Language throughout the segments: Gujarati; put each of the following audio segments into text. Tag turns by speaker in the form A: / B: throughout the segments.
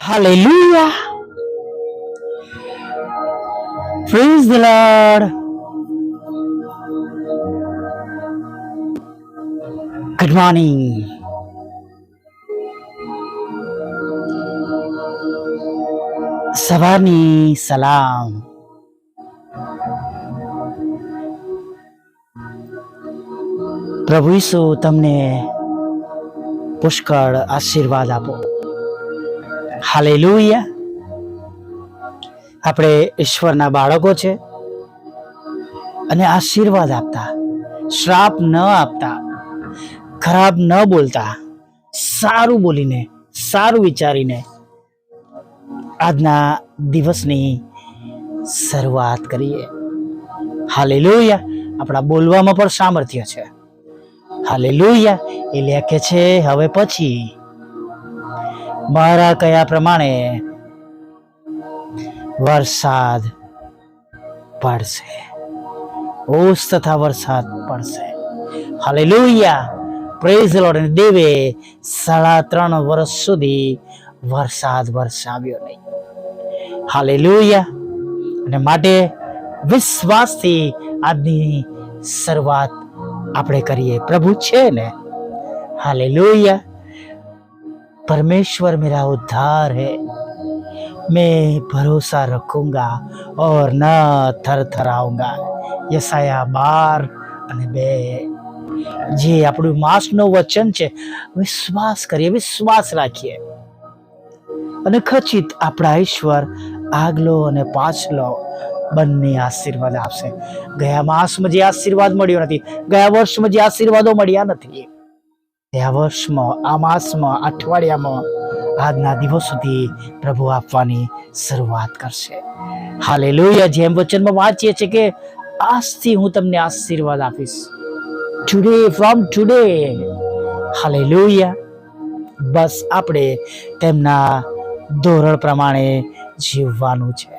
A: Hallelujah. Praise the Lord. Good morning. સવારની સલામ. પ્રભુ ઈસુ તમને પુષ્કળ આશીર્વાદ આપો. હાલેલુયા. આપણે ઈશ્વરના બાળકો છે અને આશીર્વાદ આપતા, શ્રાપ ન આપતા, ખરાબ ન બોલતા, સારું બોલીને, સારું વિચારીને આજના દિવસની શરૂઆત કરીએ. હાલેલુયા. આપણા બોલવામાં પણ સામર્થ્ય છે. હાલેલુયા. એ લેખે છે હવે પછી મારા કયા પ્રમાણે વરસાદ પડશે, ઓસ તથા વરસાદ પડશે. હાલેલુયા. Praise the lord. દેવે 3.5 વર્ષ સુધી વરસાદ વરસાવ્યો નહીં. હાલેલુયા. અને માટે વિશ્વાસથી આજની શરૂઆત આપણે કરીએ. પ્રભુ છે ને. हालेलुया. परमेश्वर मेरा उद्धार है, मैं भरोसा रखूंगा और न थरथराऊंगा. यसाया 12:2. જે આપણું માસનું વચન છે, વિશ્વાસ કરીએ, વિશ્વાસ રાખીએ અને ખચિત આપણા ઈશ્વર આગલો અને પાછલો બંને આશીર્વાદ આપશે. ગયા માસમાં જે આશીર્વાદ મળ્યો નથી, ગયા વર્ષમાં જે આશીર્વાદો મળ્યા નથી, આ વર્ષમાં, આ માસમાં, અઠવાડિયામાં, આજના દિવસ સુધી પ્રભુ આપવાની શરૂઆત કરશે. હાલેલુયા. જેમ વચનમાં વાંચીએ છીએ કે આજથી હું તમને આશીર્વાદ આપીશ. Today, from today. હાલેલુયા. બસ આપણે તેમના ધોરણ પ્રમાણે જીવવાનું છે.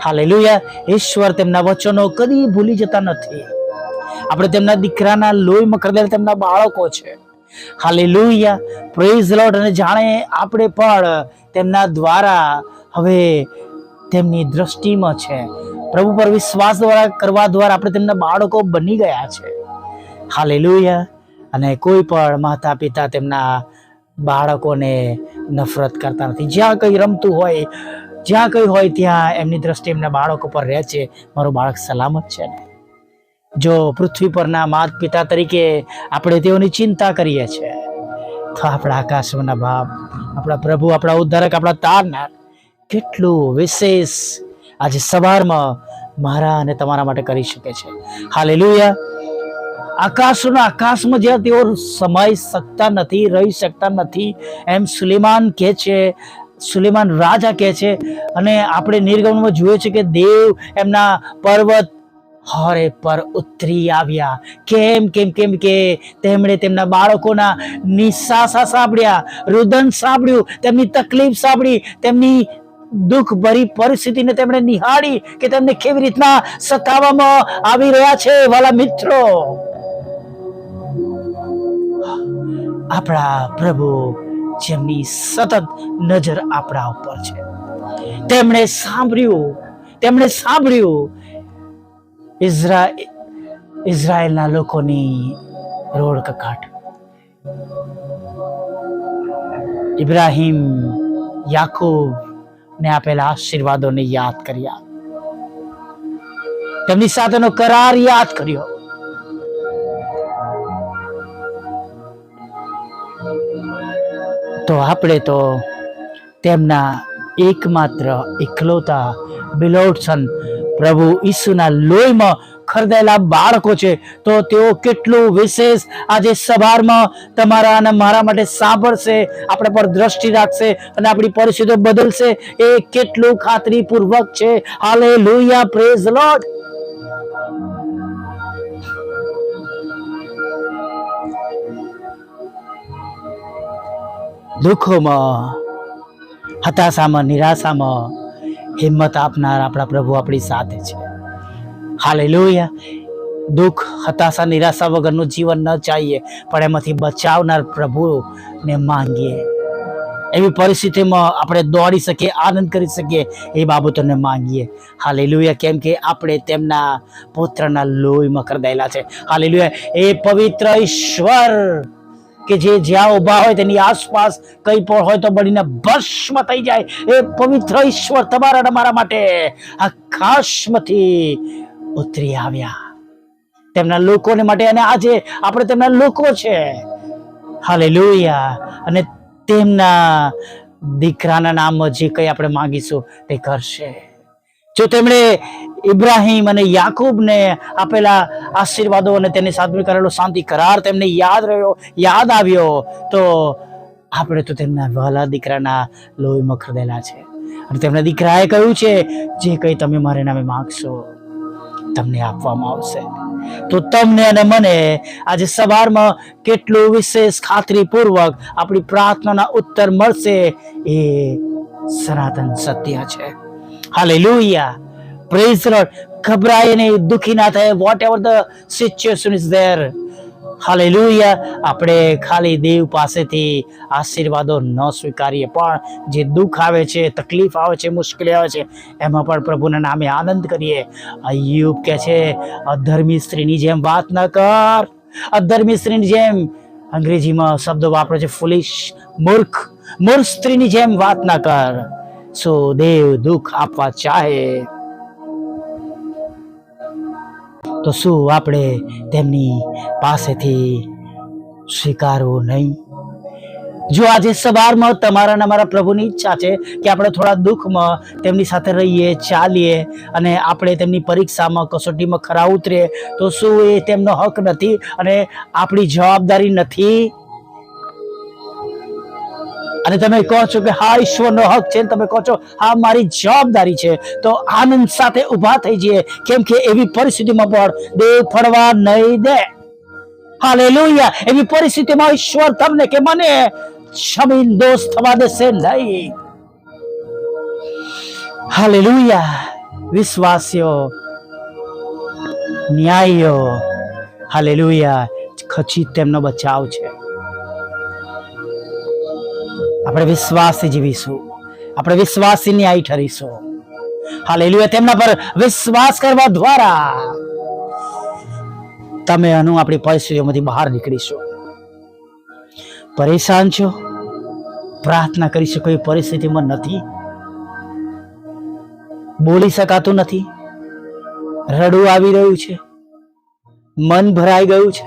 A: હાલેલુયા. ઈશ્વર તેમના વચનો કદી ભૂલી જતા નથી. આપણે તેમના દીકરાના લોહીમાં ખરીદેલા તેમના બાળકો છે. હાલેલુયા. Praise the lord. અને જાણે આપણે પણ તેમના દ્વારા હવે તેમની દ્રષ્ટિમાં છે. પ્રભુ પર વિશ્વાસ કરવા દ્વારા આપણે તેમના બાળકો બની ગયા છે. હાલેલુયા. અને કોઈ પણ માતા પિતા તેમના બાળકોને નફરત કરતા નથી. જ્યાં કંઈ રમતું હોય, જ્યાં કંઈ હોય ત્યાં એમની દ્રષ્ટિ એમના બાળકો પર રહે છે. મારું બાળક સલામત છે ને. જો પૃથ્વી પરના માતા પિતા તરીકે આપણે તેઓની ચિંતા કરીએ છીએ, તો આપણા આકાશના બાપ, આપણા પ્રભુ, આપણા ઉદ્ધારક, આપણા તારનાર કેટલું વિશેષ આજે સવારમાં મારા અને તમારા માટે કરી શકે છે. હાલેલુયા. આકાશમાં જ્યાં તેઓ સમાઈ શકતા નથી, રહી શકતા નથી, એમ સુલેમાન કહે છે, સુલેમાન રાજા કહે છે. અને આપણે નિર્ગમનમાં જોઈએ છે કે દેવ એમના પર્વત હોરે પર ઉતરી આવ્યા. કેમ કેમ કેમ કે તેમણે તેમના બાળકોના નિશાસા સાંભળ્યા, રુદન સાંભળ્યું, તેમની તકલીફ સાંભળી, તેમની દુઃખ ભરી પરિસ્થિતિને તેમણે નિહાળી કે તેમને કેવી રીતના સતાવવામાં આવી રહ્યા છે. વાલા મિત્રો, આપણા પ્રભુ જેમની સતત નજર આપણા ઉપર છે, તેમણે સાંભળ્યું ઇઝરાયેલના લોકોની રોડ કકાટ. ઇબ્રાહિમ, યાકૂબ ને આપેલા આશીર્વાદોને યાદ કર્યા, તેમની સાથેનો કરાર યાદ કર્યો. તો આપણે તો તેમના એકમાત્ર એકલોતા બિલોવડ સન પ્રભુ ઈસુના લોહીમાં ખરીદેલા બાળકો છે. તો તેઓ કેટલું વિશેષ આજે સવારમાં તમારા અને મારા માટે સાંભળશે, આપણે પર દ્રષ્ટિ રાખશે અને આપણી પરિસ્થિતિઓ બદલશે. એ કેટલું ખાતરીપૂર્વક છે. હાલેલુયા. Praise the Lord. દુઃખોમાં, હતાશામાં, નિરાશામાં હિંમત આપનાર આપણા પ્રભુ આપણી સાથે છે. હાલેલુયા. દુઃખ, હતાશા, નિરાશા વગરનું જીવન ન ચાહીએ, પણ એમાંથી બચાવનાર પ્રભુને માંગીએ. એવી પરિસ્થિતિમાં આપણે દોડી શકીએ, આનંદ કરી શકીએ, એ બાબતોને માંગીએ. હાલેલુયા. કેમ કે આપણે તેમના પુત્રના લોહીમાં ખરદાયેલા છે. હાલેલુયા. એ પવિત્ર ઈશ્વર કે જે જ્યાં ઉભા હોય તેની આસપાસ કઈ પણ હોય તો બળીને ભસ્મ થઈ જાય, એ પવિત્ર ઈશ્વર તમારા અને મારા માટે આકાશમાંથી ઉતરી આવ્યા તેમના લોકોને માટે. અને આજે આપણે તેમના લોકો છે. હાલેલુયા. અને તેમના દીકરાના નામમાં જે કંઈ આપણે માંગીશું તે કરશે. જો તેમણે ઇબ્રાહિમ અને યાકૂબને આપેલા આશીર્વાદો અને તેની સાથે કરેલો શાંતિ કરાર તેમને યાદ આવ્યો, તો આપણે તો તેમના વહાલા દીકરાના લોહીમાં ખરદેલા છે. અને તેમના દીકરાએ કહ્યું છે, જે કંઈ તમે મારા નામે માંગશો તમને આપવામાં આવશે. તો તમને અને મને આજે સવારમાં કેટલું વિશેષ ખાતરીપૂર્વક આપણી પ્રાર્થનાના ઉત્તર મળશે, એ સનાતન સત્ય છે. હાલેલુયા. Praise the Lord. ગભરાય નહીં, દુખી ના થાય, whatever the situation is there. Hallelujah. આપણે ખાલી દેવ પાસેથી આશીર્વાદો ન સ્વીકારીએ, પણ જે દુઃખ આવે છે, તકલીફ આવે છે, મુશ્કેલી આવે છે, એમાં પણ પ્રભુના નામે આનંદ કરીએ. અય્યુબ કહે છે, અધર્મી સ્ત્રીની જેમ વાત ન કર. અધર્મી સ્ત્રીની જેમ, અંગ્રેજીમાં શબ્દો વાપરે છે ફુલિશ, મૂર્ખ સ્ત્રીની જેમ વાત ના કર. સો દેવ દુઃખ આપવા ચાહે તો શું આપણે તેમની પાસેથી સ્વીકારવું નહીં? જો આજે સવારમાં તમારા અને મારા પ્રભુની ઈચ્છા છે કે આપણે થોડા દુઃખમાં તેમની સાથે રહીએ, ચાલીએ, અને આપણે તેમની પરીક્ષામાં, કસોટીમાં ખરા ઉતરીએ, તો શું એ તેમનો હક નથી અને આપણી જવાબદારી નથી? અને તમે કહો છો કે હા ઈશ્વરનો હક છે, તમે કહો છો હા મારી જવાબદારી છે, તો આનંદ સાથે ઊભા થઈ જઈએ. કેમ કે એવી પરિસ્થિતિમાં પણ દેવ ફળવા નહીં દે. હાલેલુયા. એવી પરિસ્થિતિમાં ઈશ્વર તમને કે મને જમીન દોષ થવા દેશે નહીં. હાલેલુયા. વિશ્વાસીઓ, ન્યાયીઓ, હાલેલુયા, ખચિત તેમનો બચાવ છે. આપણે વિશ્વાસથી જીવીશું, આપણે વિશ્વાસથી ન્યાયી ઠરીશું. હાલેલુયા. તેમના પર વિશ્વાસ કરવા દ્વારા તમે આપણી પરિસ્થિતિઓમાંથી બહાર નીકળીશું. પરેશાન છો, પ્રાર્થના કરી શકો એ પરિસ્થિતિમાં નથી, બોલી શકાતું નથી, રડવું આવી રહ્યું છે, મન ભરાઈ ગયું છે,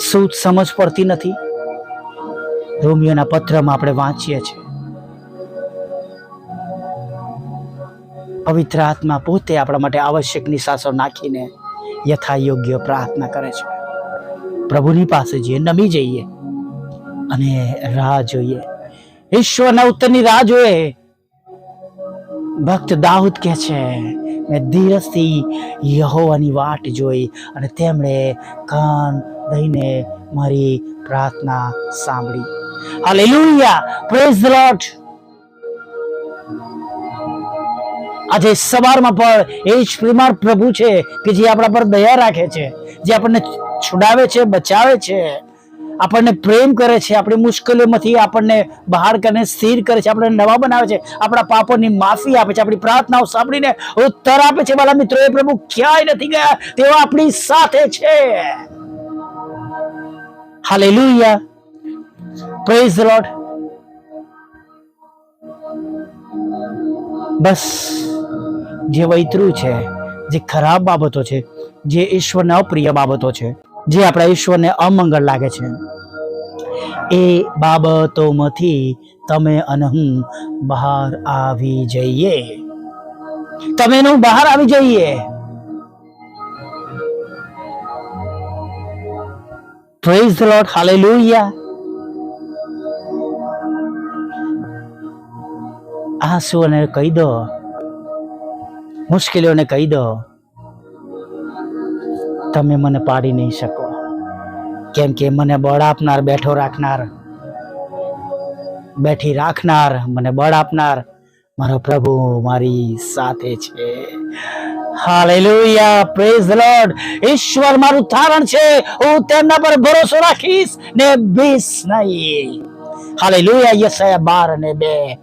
A: શું સમજ પડતી નથી. રોમિયોના પત્રમાં આપણે વાંચીએ છીએ, પવિત્ર આત્મા પોતે આપણા માટે આવશ્યક નિશાસો નાખીને યથા યોગ્ય પ્રાર્થના કરે છે. પ્રભુની પાસે જઈએ, નમી જઈએ અને રાહ જોઈએ, ઈશ્વરના ઉત્તરની રાહ જોઈએ. ભક્ત દાઉદ કહે છે, મેં ધીરજથી યહોવાની વાટ જોઈ અને તેમણે કાન દઈને મારી પ્રાર્થના સાંભળી. હાલેલુયા. Praise the lord. આજે સવારમાં પણ એ જ પ્રેમાળ પ્રભુ છે કે જે આપણા પર દયા રાખે છે, જે આપણને છુડાવે છે, બચાવે છે, આપણને પ્રેમ કરે છે, આપણી મુશ્કેલીઓમાંથી આપણને બહાર કરીને સ્થિર કરે છે, આપણને નવા બનાવે છે, આપણા પાપોની માફી આપે છે, આપણી પ્રાર્થનાઓ સાંભળીને ઉત્તર આપે છે. વાલા મિત્રો, એ પ્રભુ ક્યાંય નથી ગયા, તેઓ આપણી સાથે છે. હાલેલુયા. Praise the Lord. બસ જે વૈતરું છે, જે ખરાબ બાબતો છે, જે ઈશ્વરને અપ્રિય બાબતો છે, જે આપણા ઈશ્વરને અમંગળ લાગે છે, એ બાબતોમાંથી તમે અને હું બહાર આવી જઈએ. તમે હું બહાર આવી જઈએ. Praise the lord. હાલેલુયા. આંસુઓને કહી દો, મુશ્કેલીઓને કહી દો, તમે મને પાડી નહીં શકો. કેમ કે મને બળ આપનાર, બેઠો રાખનાર, બેઠી રાખનાર, મને બળ આપનાર મારો પ્રભુ મારી સાથે છે. હાલેલુયા. Praise the lord. ઈશ્વર મારું તારણ છે, હું તેમના પર ભરોસો રાખીશ ને બીસ નહીં. હાલેલુયા. યશાયા 12:2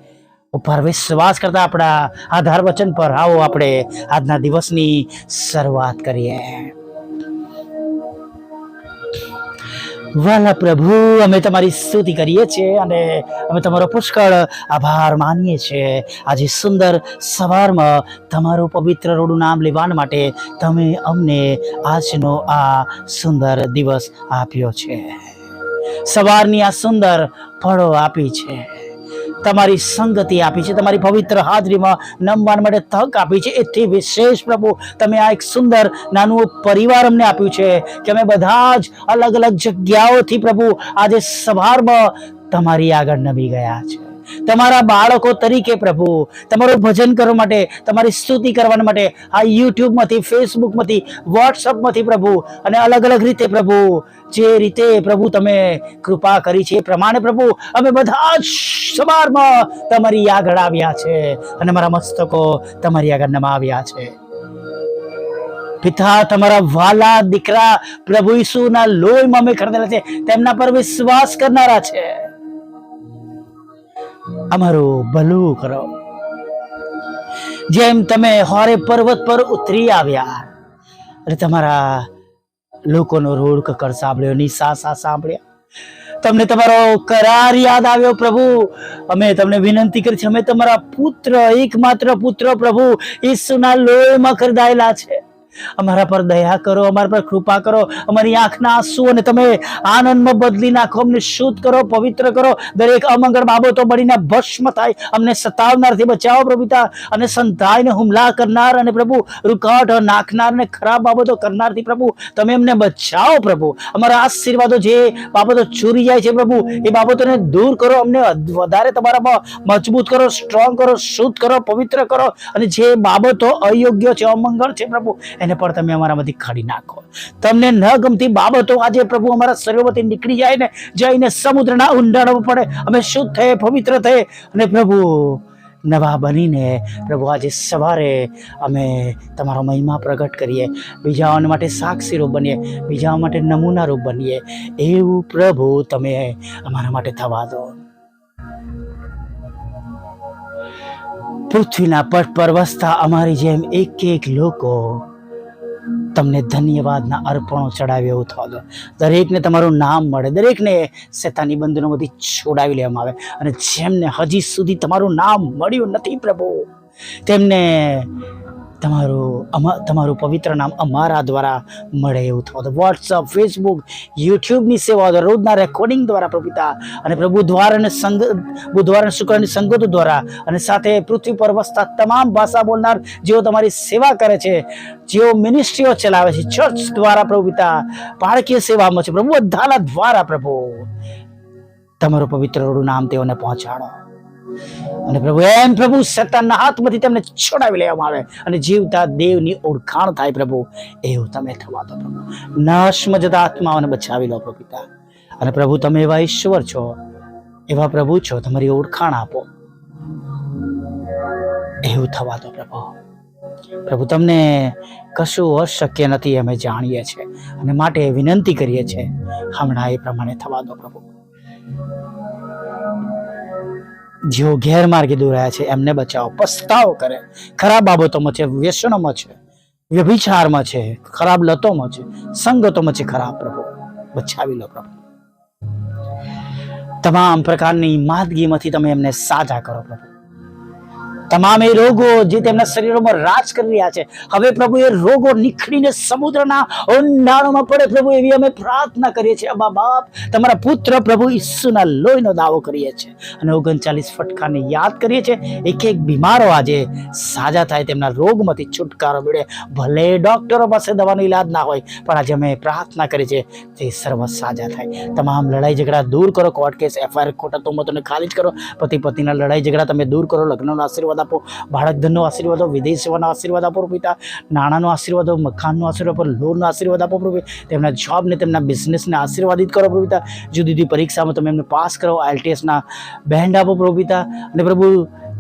A: ઉપર વિશ્વાસ કરતા આપણા આધાર વચન પર આવો આપણે આજના દિવસની શરૂઆત કરીએ. વાલા પ્રભુ, અમે તમારી સ્તુતિ કરીએ છીએ અને અમે તમારો પુષ્કળ આભાર માનીએ છીએ. આજે સુંદર સવારમાં તમારું પવિત્ર રૂડું નામ લેવા માટે તમે અમને આજનો આ સુંદર દિવસ આપ્યો છે. સવારની આ સુંદર ફળો આપી છે, તમારી સંગતિ આપી છે, તમારી પવિત્ર હાજરીમાં નમવા માટે તક આપી છે. એથી વિશેષ પ્રભુ તમે આ એક સુંદર નાનું પરિવાર અમને આપ્યું છે કે અમે બધા જ અલગ અલગ જગ્યાઓથી પ્રભુ આજે સવારમાં તમારી આગળ નમી ગયા છે. તમારા બાળકો તરીકે પ્રભુ તમારું ભજન કરવા માટે, તમારી સ્તુતિ કરવા માટે આ યુટ્યુબમાંથી, ફેસબુકમાંથી, વોટ્સઅપમાંથી પ્રભુ અને અલગ અલગ રીતે પ્રભુ જે રીતે પ્રભુ તમે કૃપા કરી છે એ પ્રમાણે પ્રભુ અમે બધા જ સવારમાં તમારી આગળ આવ્યા છે અને મારા મસ્તકો તમારી આગળ નમાવ્યા છે. પિતા, તમારા વાલા દીકરા પ્રભુ ઈસુના લોહીમાં અમે ખરીદેલા છે, તેમના પર વિશ્વાસ કરનારા છે. અમારું ભલું કરો. જેમ તમે હોરે પર્વત પર ઉતરી આવ્યા અને તમારા લોકોનો રોડ કકડ સાંભળ્યો, નિસાસા સાંભળ્યા, તમને તમારો કરાર યાદ આવ્યો પ્રભુ. અમે તમને વિનંતી કરી છે, અમે તમારા પુત્ર, એકમાત્ર પુત્ર પ્રભુ ઈસુના લોહીમાં ખરીદાયેલા છે. અમારા પર દયા કરો, અમારા પર કૃપા કરો, અમારી આંખના આંસુ અને તમે આનંદમાં બદલી નાખો, અમને શુદ્ધ કરો, પવિત્ર કરો. દરેક અમંગળ બાબતો બળીને ભસ્મ થાય, અમને સતાવનારથી બચાવો પ્રભુ પિતા, અને સંતાઈને હુમલા કરનાર અને પ્રભુ રૂકાવટ નાખનાર અને ખરાબ બાબતો કરનારથી પ્રભુ તમે અમને બચાવો પ્રભુ. અમારા આશીર્વાદો જે બાબતો ચોરી જાય છે પ્રભુ એ બાબતોને દૂર કરો, અમને વધારે તમારામાં મજબૂત કરો, સ્ટ્રોંગ કરો, શુદ્ધ કરો, પવિત્ર કરો, અને જે બાબતો અયોગ્ય છે, અમંગળ છે પ્રભુ એને પણ તમે અમારામાંથી કાઢી નાખો. તમને ન ગમતી બાબતો આજે પ્રભુ અમારા શરીરમાંથી નીકળી જાય ને, જઈને સમુદ્રના ઊંડાણમાં પડે, અમે શુદ્ધ થઈએ, પવિત્ર થઈએ અને પ્રભુ નવા બનીને પ્રભુ આજે સવારે અમે તમારો મહિમા પ્રગટ કરીએ, બીજાઓ માટે સાક્ષીરૂપ બનીએ, બીજાઓ માટે નમૂનારૂપ બનીએ. એવું પ્રભુ તમે અમારા માટે થવા દો. પૃથ્વીના પટ પર વસતા અમારી જેમ એક એક લોકો તમને ધન્યવાદના અર્પણો ચડાવે એવું થવા દો. દરેકને તમારું નામ મળે, દરેકને શેતાની બંધનોમાંથી છોડાવી લેવામાં આવે, અને જેમને હજી સુધી તમારું નામ મળ્યું નથી પ્રભુ તેમને તમારું પવિત્ર નામ અમારા દ્વારા મળે એવું થવા દો. વોટ્સઅપ, ફેસબુક, યુટ્યુબની સેવા દ્વારા, રોજના રેકોર્ડિંગ દ્વારા પ્રભુ પિતા, અને પ્રભુ બુધવાર અને શુક્રની સંગતો દ્વારા, અને સાથે પૃથ્વી પર વસતા તમામ ભાષા બોલનાર જેઓ તમારી સેવા કરે છે, જેઓ મિનિસ્ટ્રીઓ ચલાવે છે, ચર્ચ દ્વારા પ્રભુ પિતા, બાળકીય સેવામાં છે પ્રભુ, બધાના દ્વારા પ્રભુ તમારું પવિત્ર નામ તેઓને પહોંચાડો. અને પ્રભુ એમ પ્રભુ શેતાનના હાથમાંથી તેમને છોડાવી લેવામાં આવે અને જીવતા દેવની ઓળખાણ થાય પ્રભુ એવું તમે થવા દો પ્રભુ. નાશમાં જતા આત્માઓને બચાવી લો પ્રભુ પિતા. અને પ્રભુ તમે એવા ઈશ્વર છો, એવા પ્રભુ છો, તમારી ઓળખાણ આપો એવું થવા દો પ્રભુ. પ્રભુ તમને કશું અશક્ય નથી અમે જાણીએ છીએ, અને માટે વિનંતી કરીએ છીએ હમણાં એ પ્રમાણે થવા દો પ્રભુ. જેઓ ગેરમાર્ગે દોરાયા છે એમને બચાવો, પસ્તાવો કરે, ખરાબ બાબતોમાં છે, વ્યસનોમાં છે, વ્યભિચારમાં છે, ખરાબ લતોમાં છે, સંગતોમાં છે ખરાબ પ્રભુ બચાવી લો પ્રભુ. તમામ પ્રકારની માંદગીમાંથી તમે એમને સાજા કરો પ્રભુ. તમામ એ રોગો જે તેમના શરીરોમાં રાજ કરી રહ્યા છે, હવે પ્રભુ એ રોગો નીકળીને સમુદ્રના ઊંડાણોમાં પડે પ્રભુ એવી અમે પ્રાર્થના કરીએ છીએ. અબા બાપ, તમારા પુત્ર પ્રભુ ઈસુના લોહીનો દાવો કરીએ છીએ અને 39 ફટકાને યાદ કરીએ છીએ. એક એક બીમારો આજે સાજા થાય, તેમના રોગમાંથી છુટકારો મળે. ભલે ડોક્ટરો પાસે દવાનો ઈલાજ ના હોય, પણ આજે અમે પ્રાર્થના કરીએ છીએ તે સર્વ સાજા થાય. તમામ લડાઈ ઝઘડા દૂર કરો, કોર્ટ કેસ, એફઆઈઆર, ખોટા તોમતોને ખાલી જ કરો. પતિ પત્નીના લડાઈ ઝઘડા તમે દૂર કરો. લગ્નનો આશીર્વાદ આપો, બાળક ધનનો આશીર્વાદ આપો, વિદેશ સેવાનો આશીર્વાદ આપો પિતા, નાણાંનો આશીર્વાદ આપો, મકાનનો આશીર્વાદ આપો, લોનનો આશીર્વાદ આપો પ્રભુ. તેમના જોબને, તેમના બિઝનેસને આશીર્વાદિત કરો પ્રભુ પિતા. જુદી જુદી પરીક્ષામાં તમે એમને પાસ કરો, IELTS ના બેન્ડ આપો પ્રભુ પિતા. અને પ્રભુ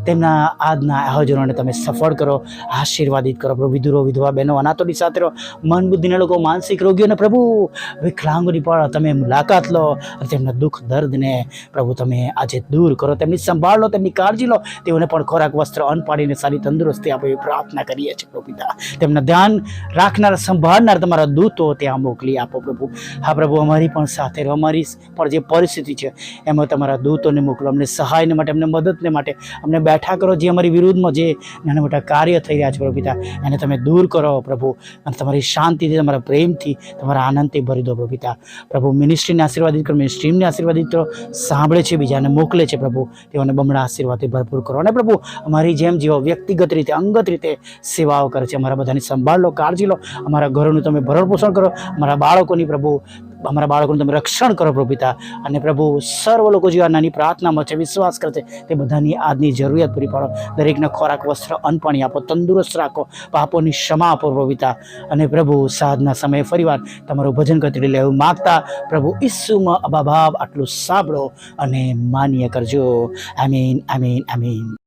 A: તેમના આજના આયોજનોને તમે સફળ કરો, આશીર્વાદિત કરો પ્રભુ. વિધુરો, વિધવા બહેનો, અનાથોની સાથે રહો. મન બુદ્ધિના લોકો, માનસિક રોગીઓને પ્રભુ, વિકલાંગોની પણ તમે મુલાકાત લો અને તેમના દુઃખ દર્દને પ્રભુ તમે આજે દૂર કરો. તેમની સંભાળ લો, તેમની કાળજી લો. તેઓને પણ ખોરાક, વસ્ત્ર, અન્ન પાડીને સારી તંદુરસ્તી આપો એવી પ્રાર્થના કરીએ છીએ પ્રભુ પિતા. તેમના ધ્યાન રાખનાર, સંભાળનાર તમારા દૂતો ત્યાં મોકલી આપો પ્રભુ. હા પ્રભુ, અમારી પણ સાથે રહો. અમારી પણ જે પરિસ્થિતિ છે એમાં તમારા દૂતોને મોકલો. અમને સહાયને માટે, અમને મદદને માટે અમને બેઠા કરો. જે અમારી વિરુદ્ધમાં જે નાના મોટા કાર્ય થઈ રહ્યા છે પ્રભુ પિતા, એને તમે દૂર કરો પ્રભુ. અને તમારી શાંતિથી, તમારા પ્રેમથી, તમારા આનંદથી ભરી દો પ્રભુ પિતા. પ્રભુ, મિનિસ્ટ્રીને આશીર્વાદિત કરો, મિનિસ્ટ્રીને આશીર્વાદિત કરો. સાંભળે છે, બીજાને મોકલે છે પ્રભુ, તેઓને બમણા આશીર્વાદથી ભરપૂર કરો. અને પ્રભુ, અમારી જેમ જેઓ વ્યક્તિગત રીતે, અંગત રીતે સેવાઓ કરે છે, અમારા બધાની સંભાળ લો, કાળજી લો. અમારા ઘરોનું તમે ભરણ પોષણ કરો. અમારા બાળકોની પ્રભુ, અમારા બાળકોનું તમે રક્ષણ કરો પ્રભુ પિતા. અને પ્રભુ, સર્વ લોકો જે આ નાની પ્રાર્થનામાં છે, વિશ્વાસ કરે છે, તે બધાની આજની જરૂરિયાત પૂરી પાડો. દરેકને ખોરાક, વસ્ત્ર, અન્ન પાણી આપો. તંદુરસ્ત રાખો. પાપોની ક્ષમા આપો પ્રભુ પિતા. અને પ્રભુ, સાંજના સમયે ફરીવાર તમારું ભજન કરતી લેવું માગતા પ્રભુ ઈસુમાં અબા બાપ આટલું સાંભળો અને માન્ય કરજો. આમીન, આમીન, આમીન.